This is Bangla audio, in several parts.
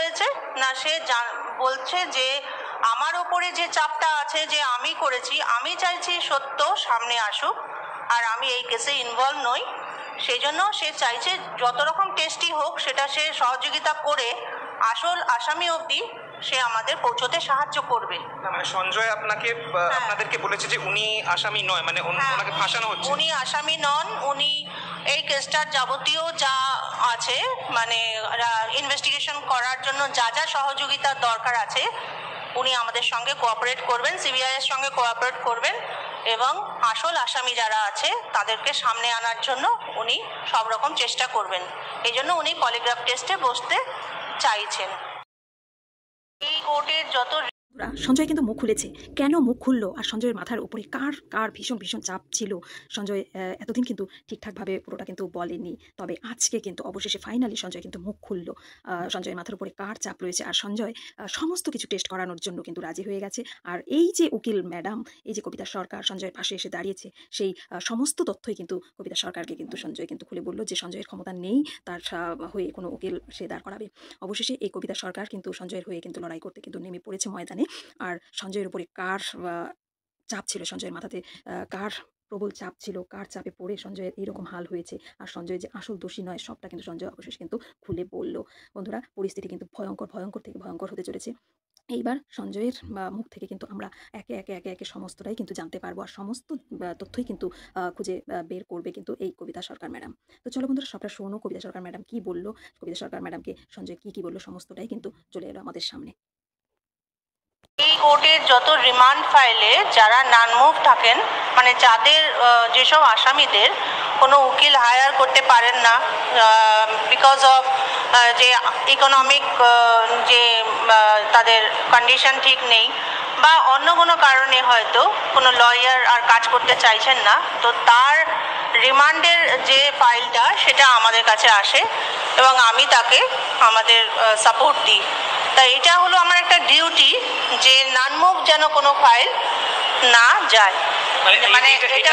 হয়েছে না সে বলছে যে আমার ওপরে যে চাপটা আছে যে আমি করেছি, আমি চাইছি সত্য সামনে আসুক আর আমি এই কেসে ইনভলভ নই। সেই জন্য সে চাইছে যত রকম টেস্টই হোক সেটা সে সহযোগিতা করে আসল আসামি অবধি সে আমাদের পৌঁছতে সাহায্য করবে। মানে সঞ্জয় আপনাদেরকে বলেছে যে উনি আসামি নয়, মানে ওনাকে ফাঁসানো হচ্ছে। উনি আসামি নন, উনি এই কেসটার যাবতীয় যা আছে মানে ইনভেস্টিগেশন করার জন্য যা যা সহযোগিতার দরকার আছে উনি আমাদের সঙ্গে কোঅপারেট করবেন, সিবিআই এর সঙ্গে কোঅপারেট করবেন এবং আসল আসামি যারা আছে তাদেরকে সামনে আনার জন্য উনি সব রকম চেষ্টা করবেন। এই জন্য উনি পলিগ্রাফ টেস্টে বসতে চাইছেন। এই কোর্টের যত সঞ্জয় কিন্তু মুখ খুলেছে। কেন মুখ খুললো আর সঞ্জয়ের মাথার উপরে কার ভীষণ ভীষণ চাপ ছিল, সঞ্জয় এতদিন কিন্তু ঠিকঠাকভাবে পুরোটা কিন্তু বলেনি। তবে আজকে কিন্তু অবশেষে ফাইনালি সঞ্জয় কিন্তু মুখ খুললো। সঞ্জয়ের মাথার উপরে কার চাপ রয়েছে আর সঞ্জয় সমস্ত কিছু টেস্ট করানোর জন্য কিন্তু রাজি হয়ে গেছে। আর এই যে উকিল ম্যাডাম, এই যে কবিতা সরকার সঞ্জয়ের পাশে এসে দাঁড়িয়েছে, সেই সমস্ত তথ্যই কিন্তু কবিতা সরকারকে কিন্তু সঞ্জয় কিন্তু খুলে বললো যে সঞ্জয়ের ক্ষমতা নেই তার হয়ে কোনো উকিল সে দাঁড় করাবে। অবশেষে এই কবিতা সরকার কিন্তু সঞ্জয়ের হয়ে কিন্তু লড়াই করতে কিন্তু নেমে পড়েছে ময়দানে। আর সঞ্জয়ের উপরে কার চাপ ছিল, সঞ্জয়ের মাথাতে কার প্রবল চাপ ছিল, কার চাপে পড়ে সঞ্জয়ের এইরকম হাল হয়েছে আর সঞ্জয় যে আসল দোষী নয় সবটা কিন্তু সঞ্জয় অবশেষে কিন্তু খুলে বলল। বন্ধুরা, পরিস্থিতি কিন্তু ভয়ঙ্কর থেকে ভয়ঙ্কর হতে চলেছে। এইবার সঞ্জয়ের মুখ থেকে কিন্তু আমরা একে একে সমস্তটাই কিন্তু জানতে পারবো আর সমস্ত তথ্যই কিন্তু খুঁজে বের করবে কিন্তু এই কবিতা সরকার ম্যাডাম। তো চলো বন্ধুরা, সবটা শোনো কবিতা সরকার ম্যাডাম কি বললো, কবিতা সরকার ম্যাডামকে সঞ্জয় কি বললো, সমস্তটাই কিন্তু চলে এলো আমাদের সামনে। এই কোর্টের যত রিমান্ড ফাইলে যারা নান মুভ থাকেন, মানে যাদের যেসব আসামিদের কোনো উকিল হায়ার করতে পারেন না বিকজ অফ যে ইকোনমিক যে তাদের কন্ডিশন ঠিক নেই বা অন্য কোনো কারণে হয়তো কোনো লয়ার আর কাজ করতে চাইছেন না, তো তার রিমান্ডের যে ফাইলটা সেটা আমাদের কাছে আসে এবং আমি তাকে আমাদের সাপোর্ট দিই। তাই এটা হলো আমার একটা ডিউটি যে নানমুভ যেন কোনো ফাইল না যায়। মানে এটা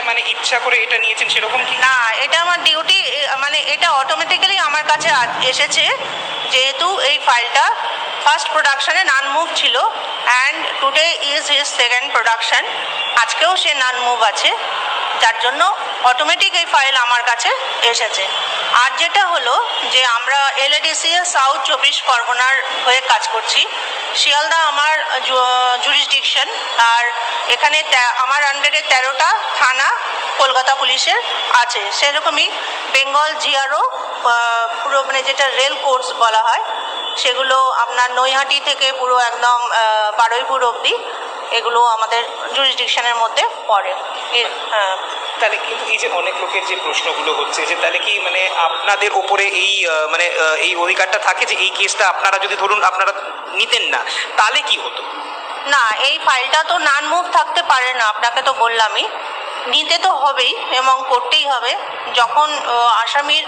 মানে ইচ্ছা করে এটা নিয়েছেন সেরকম কি না, এটা আমার ডিউটি, মানে এটা অটোমেটিক্যালি আমার কাছে এসেছে যেহেতু এই ফাইলটা ফার্স্ট প্রোডাকশনে নানমুভ ছিল and today is his second production, আজকেও সে নানমুভ আছে, যার জন্য অটোমেটিক এই ফাইল আমার কাছে এসেছে। আর যেটা হলো যে আমরা এলএডিসিএ সাউথ 24 পরগনার হয়ে কাজ করছি, শিয়ালদা আমার জুরিসডিকশন, আর এখানে আমার আন্ডারে 13টা থানা কলকাতা পুলিশের আছে, সেরকমই বেঙ্গল জিআরও পুরো মানে যেটা রেল কোর্স বলা হয় সেগুলো আপনার নৈহাটি থেকে পুরো একদম বারুইপুর অবধি এগুলো আমাদের জুরিসডিকশনের মধ্যে পড়ে। তাহলে কিন্তু এই যে অনেক লোকের যে প্রশ্নগুলো হচ্ছে যে তাহলে কি মানে আপনাদের ওপরে এই মানে এই অধিকারটা থাকে যে এই কেসটা আপনারা যদি ধরুন আপনারা নিতেন না তাহলে কি হতো? না, এই ফাইলটা তো নান মুভ থাকতে পারে না, আপনাকে তো বললামই, নিতে তো হবেই এবং করতেই হবে। যখন আসামির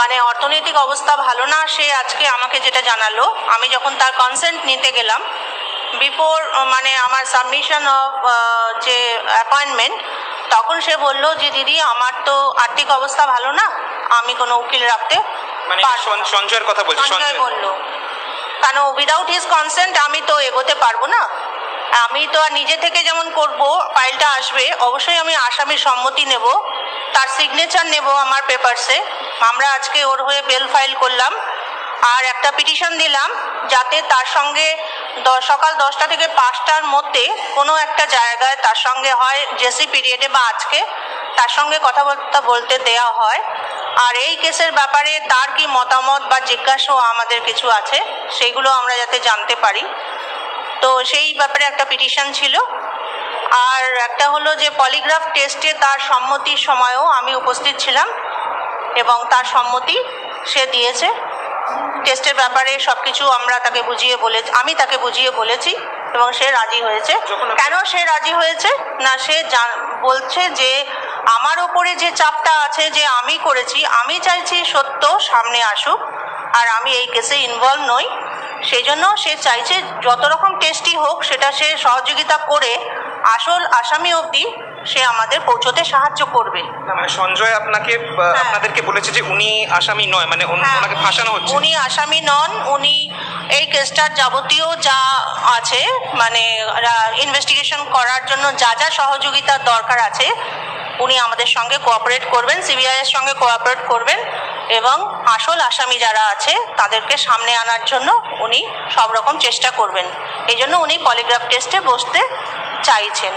মানে অর্থনৈতিক অবস্থা ভালো না, সে আজকে আমাকে যেটা জানালো, আমি যখন তার কনসেন্ট নিতে গেলাম বিফোর মানে আমার সাবমিশন অফ যে অ্যাপয়েন্টমেন্ট, তখন সে বললো যে দিদি আমার তো আর্থিক অবস্থা ভালো না, আমি কোনো উকিল রাখতে মানে সঞ্জয়ের কথা বলছি। সঞ্জয় বললো কেন উইদাউট হিজ কনসেন্ট আমি তো এগোতে পারবো না, আমি তো আর নিজে থেকে যেমন করব, ফাইলটা আসবে অবশ্যই আমি আসামির সম্মতি নেব, তার সিগনেচার নেব আমার পেপারসে। আমরা আজকে ওর হয়ে বেল ফাইল করলাম আর একটা পিটিশন দিলাম যাতে তার সঙ্গে সকাল 10টা থেকে 5টার মধ্যে কোনো একটা জায়গায় তার সঙ্গে হয় জেসি পিরিয়ডে বা আজকে তার সঙ্গে কথাবার্তা বলতে দেয়া হয়। আর এই কেসের ব্যাপারে তার কি মতামত বা জিজ্ঞাসাও আমাদের কিছু আছে সেগুলো আমরা যাতে জানতে পারি, তো সেই ব্যাপারে একটা পিটিশন ছিল। আর একটা হলো যে পলিগ্রাফ টেস্টে তার সম্মতির সময়ও আমি উপস্থিত ছিলাম এবং তার সম্মতি সে দিয়েছে। টেস্টের ব্যাপারে সব কিছু আমি তাকে বুঝিয়ে বলেছি এবং সে রাজি হয়েছে। কেন সে রাজি হয়েছে না, সে বলছে যে আমার ওপরে যে চাপটা আছে যে আমি করেছি, আমি চাইছি সত্য সামনে আসুক আর আমি এই কেসে ইনভলভ নই। সেই জন্য সে চাইছে যত রকম টেস্টই হোক সেটা সে সহযোগিতা করে আসল আসামি অবধি সে আমাদের পৌঁছতে সাহায্য করবে। না মানে সঞ্জয় আপনাকে আপনাদেরকে বলেছে যে উনি আসামি নয়, মানে ওনাকে ফাঁসানো হচ্ছে। উনি আসামি নন, উনি এই কেসটার যাবতীয় যা আছে মানে ইনভেস্টিগেশন করার জন্য যা যা সহযোগিতার দরকার আছে উনি আমাদের সঙ্গে কোঅপারেট করবেন, সিবিআইয়ের সঙ্গে কোঅপারেট করবেন এবং আসল আসামি যারা আছে তাদেরকে সামনে আনার জন্য উনি সব রকম চেষ্টা করবেন। এই জন্য উনি পলিগ্রাফ টেস্টে বসতে চাইছেন।